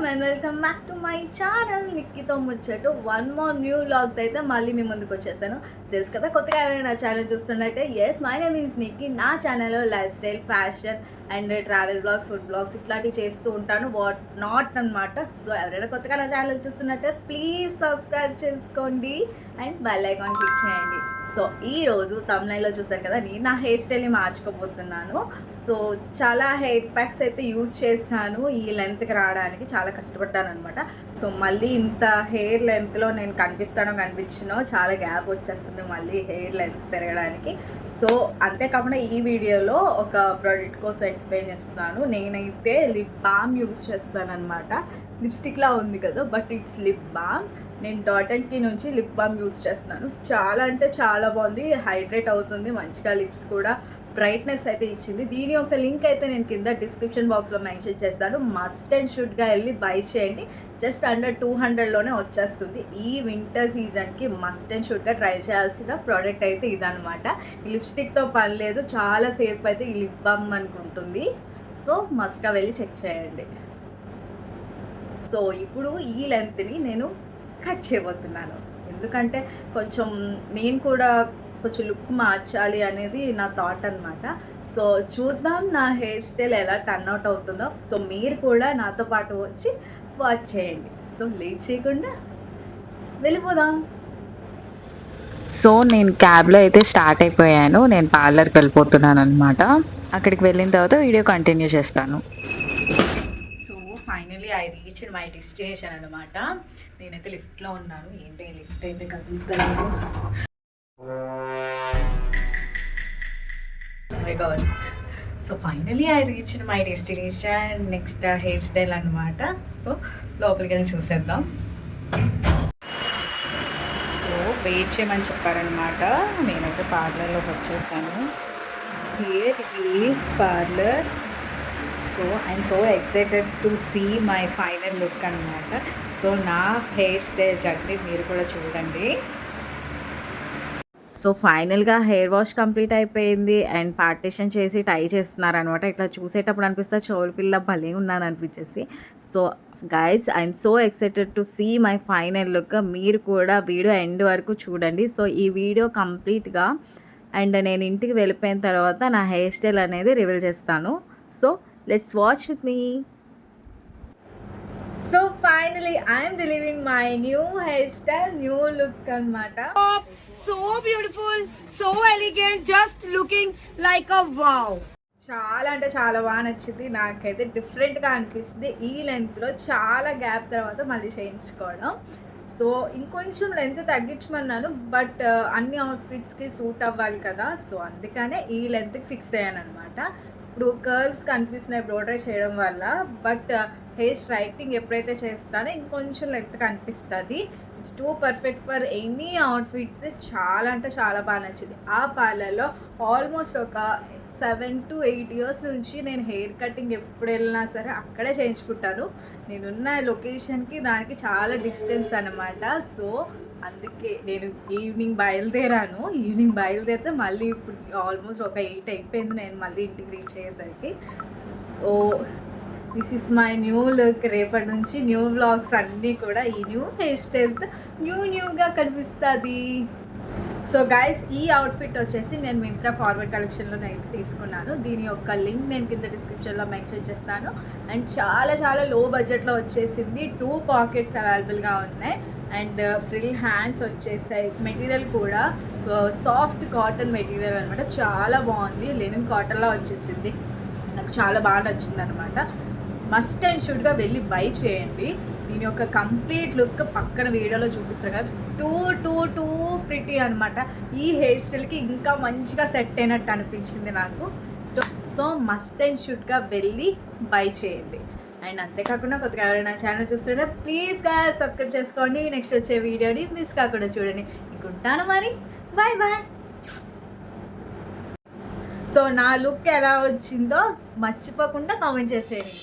And welcome back to my channel నిక్కీతో ముచ్చట్టు. One more new vlog అయితే మళ్ళీ మీ ముందుకు వచ్చేసాను. తెలుసు కదా, కొత్తగా ఎవరైనా నా ఛానల్ చూస్తున్నట్టే, yes my name is Nikki. నా ఛానల్లో lifestyle, fashion and travel blogs, food blogs ఇట్లాంటివి చేస్తూ ఉంటాను. వాట్ నాట్ అనమాట. సో ఎవరైనా కొత్తగా నా ఛానల్ చూస్తున్నట్టే ప్లీజ్ సబ్స్క్రైబ్ చేసుకోండి అండ్ బెల్ ఐకాన్ క్లిక్ చేయండి. సో ఈరోజు తమిళలో చూసారు కదా, నేను నా హెయిర్ స్టైల్ని మార్చుకోబోతున్నాను. సో చాలా హెయిర్ ప్యాక్స్ అయితే యూజ్ చేశాను ఈ లెంత్కి రావడానికి, చాలా కష్టపడ్డాను అనమాట. సో మళ్ళీ ఇంత హెయిర్ లెంత్లో నేను కనిపించినో చాలా గ్యాప్ వచ్చేస్తుంది మళ్ళీ హెయిర్ లెంత్ పెరగడానికి. సో అంతేకాకుండా ఈ వీడియోలో ఒక ప్రోడక్ట్ కోసం ఎక్స్ప్లెయిన్ చేస్తున్నాను. నేనైతే లిప్ బామ్ యూజ్ చేస్తాను అనమాట. లిప్స్టిక్లా ఉంది కదా, బట్ ఇట్స్ లిప్ బామ్. నేను డాట్&కీ నుంచి లిప్ బామ్ యూజ్ చేస్తున్నాను. చాలా అంటే చాలా బాగుంది, హైడ్రేట్ అవుతుంది మంచిగా, లిప్స్ కూడా బ్రైట్నెస్ అయితే ఇచ్చింది. దీని యొక్క లింక్ అయితే నేను కింద డిస్క్రిప్షన్ బాక్స్లో మెన్షన్ చేస్తాను. మస్ట్ అండ్ షుడ్గా వెళ్ళి బై చేయండి. జస్ట్ అండర్ 200లోనే వచ్చేస్తుంది. ఈ వింటర్ సీజన్కి మస్ట్ అండ్ షుడ్గా ట్రై చేయాల్సిన ప్రోడక్ట్ అయితే ఇదనమాట. లిప్స్టిక్తో పని లేదు, చాలా సేఫ్ అయితే ఈ లిప్ బామ్ అనుకుంటుంది. సో మస్ట్గా వెళ్ళి చెక్ చేయండి. సో ఇప్పుడు ఈ లెంత్ని నేను కట్ చేయబోతున్నాను, ఎందుకంటే కొంచెం నేను కూడా కొంచెం లుక్ మార్చాలి అనేది నా థాట్ అనమాట. సో చూద్దాం నా హెయిర్ స్టైల్ ఎలా టర్న్ అవుట్ అవుతుందో. సో మీరు కూడా నాతో పాటు వచ్చి వాచ్ చేయండి. సో లేట్ చేయకుండా వెళ్ళిపోదాం. సో నేను క్యాబ్లో అయితే స్టార్ట్ అయిపోయాను. నేను పార్లర్కి వెళ్ళిపోతున్నాను అనమాట. అక్కడికి వెళ్ళిన తర్వాత వీడియో కంటిన్యూ చేస్తాను. So finally I reached my destination అనమాట. నేనైతే లిఫ్ట్లో ఉన్నాను. ఏంటి లిఫ్ట్ అయితే కదులుతాను. So finally I reached my destination. Next hair style అనమాట. సో లోపలికి వెళ్ళి చూసేద్దాం. సో వెయిట్ చేయమని చెప్పారనమాట. నేనైతే పార్లర్లోకి వచ్చేసాను. Here is parlour. So I'm so excited to see my final look అనమాట. సో నా హెయిర్ స్టైల్ జర్నీ మీరు కూడా చూడండి. సో ఫైనల్గా హెయిర్ వాష్ కంప్లీట్ అయిపోయింది అండ్ పార్టిషన్ చేసి టై చేస్తున్నారనమాట. ఇట్లా చూసేటప్పుడు అనిపిస్తే చెవుల పిల్ల భలే ఉన్నాను అనిపించేసి. So guys I'm so excited to see my final look. మీరు కూడా వీడియో ఎండ్ వరకు చూడండి. సో ఈ వీడియో కంప్లీట్గా అండ్ నేను ఇంటికి వెళ్ళిపోయిన తర్వాత నా హెయిర్ స్టైల్ అనేది రివీల్ చేస్తాను. So let's watch with me. So finally I'm relieving my new hair style, new look అనమాట. So beautiful, so elegant, just looking like a wow. చాలా అంటే చాలా బాగా నచ్చింది నాకైతే. డిఫరెంట్గా అనిపిస్తుంది ఈ లెంత్లో. చాలా గ్యాప్ తర్వాత మళ్ళీ చేయించుకోవడం. సో ఇంకొంచెం లెంత్ తగ్గించమన్నాను, బట్ అన్ని అవుట్ఫిట్స్కి సూట్ అవ్వాలి కదా. సో అందుకనే ఈ లెంత్కి ఫిక్స్ అయ్యాను అనమాట. ఇప్పుడు కర్ల్స్ కనిపిస్తున్నాయి బ్లో డ్రై చేయడం వల్ల, బట్ హెయిర్ స్ట్రైట్నింగ్ ఎప్పుడైతే చేస్తానో ఇంకొంచెం లెంత్ కనిపిస్తుంది. It's two perfect for any outfits. చాలా అంటే చాలా బాగా నచ్చింది. ఆ పార్లర్లో ఆల్మోస్ట్ ఒక 7 to 8 years నుంచి నేను హెయిర్ కటింగ్ ఎప్పుడు వెళ్ళినా సరే అక్కడే చేయించుకుంటాను. నేనున్న లొకేషన్కి దానికి చాలా డిస్టెన్స్ అనమాట. సో అందుకే నేను ఈవినింగ్ బయలుదేరాను. ఈవినింగ్ బయలుదేరితే మళ్ళీ ఇప్పుడు ఆల్మోస్ట్ ఒక 8 అయిపోయింది నేను మళ్ళీ ఇంటికి రీచ్ అయ్యేసరికి. So this is my new look. రేపటి నుంచి న్యూ వ్లాగ్స్ అన్నీ కూడా ఈ న్యూ హెయిర్ స్టైల్తో న్యూగా కనిపిస్తుంది. సో గైస్ ఈ అవుట్ఫిట్ వచ్చేసి నేను మింత్రా ఫార్వర్డ్ కలెక్షన్లో నేను తీసుకున్నాను. దీని యొక్క లింక్ నేను కింద డిస్క్రిప్షన్లో మెన్షన్ చేస్తాను. అండ్ చాలా చాలా లో బడ్జెట్లో వచ్చేసింది. 2 పాకెట్స్ అవైలబుల్గా ఉన్నాయి అండ్ ఫ్రిల్ హ్యాండ్స్ వచ్చేసాయి. మెటీరియల్ కూడా సాఫ్ట్ కాటన్ మెటీరియల్ అనమాట. చాలా బాగుంది, లెనిన్ కాటన్లా వచ్చేసింది. నాకు చాలా బాగా నచ్చింది అనమాట. మస్ట్ అండ్ షుడ్గా వెళ్ళి బై చేయండి. దీని యొక్క కంప్లీట్ లుక్ పక్కన వీడియోలో చూపిస్తారు కదా. టూ ప్రిటీ అనమాట. ఈ హెయిర్ స్టైల్కి ఇంకా మంచిగా సెట్ అయినట్టు అనిపించింది నాకు. సో మస్ట్ అండ్ షుడ్గా వెళ్ళి బై చేయండి. అండ్ అంతేకాకుండా కొత్తగా ఎవరైనా ఛానల్ చూస్తుంటే ప్లీజ్ సబ్స్క్రైబ్ చేసుకోండి. నెక్స్ట్ వచ్చే వీడియోని మిస్ కాకుండా చూడండి. ఇంకుంటాను మరి, బాయ్ బాయ్. సో నా లుక్ ఎలా వచ్చిందో మర్చిపోకుండా కామెంట్ చేసేయండి.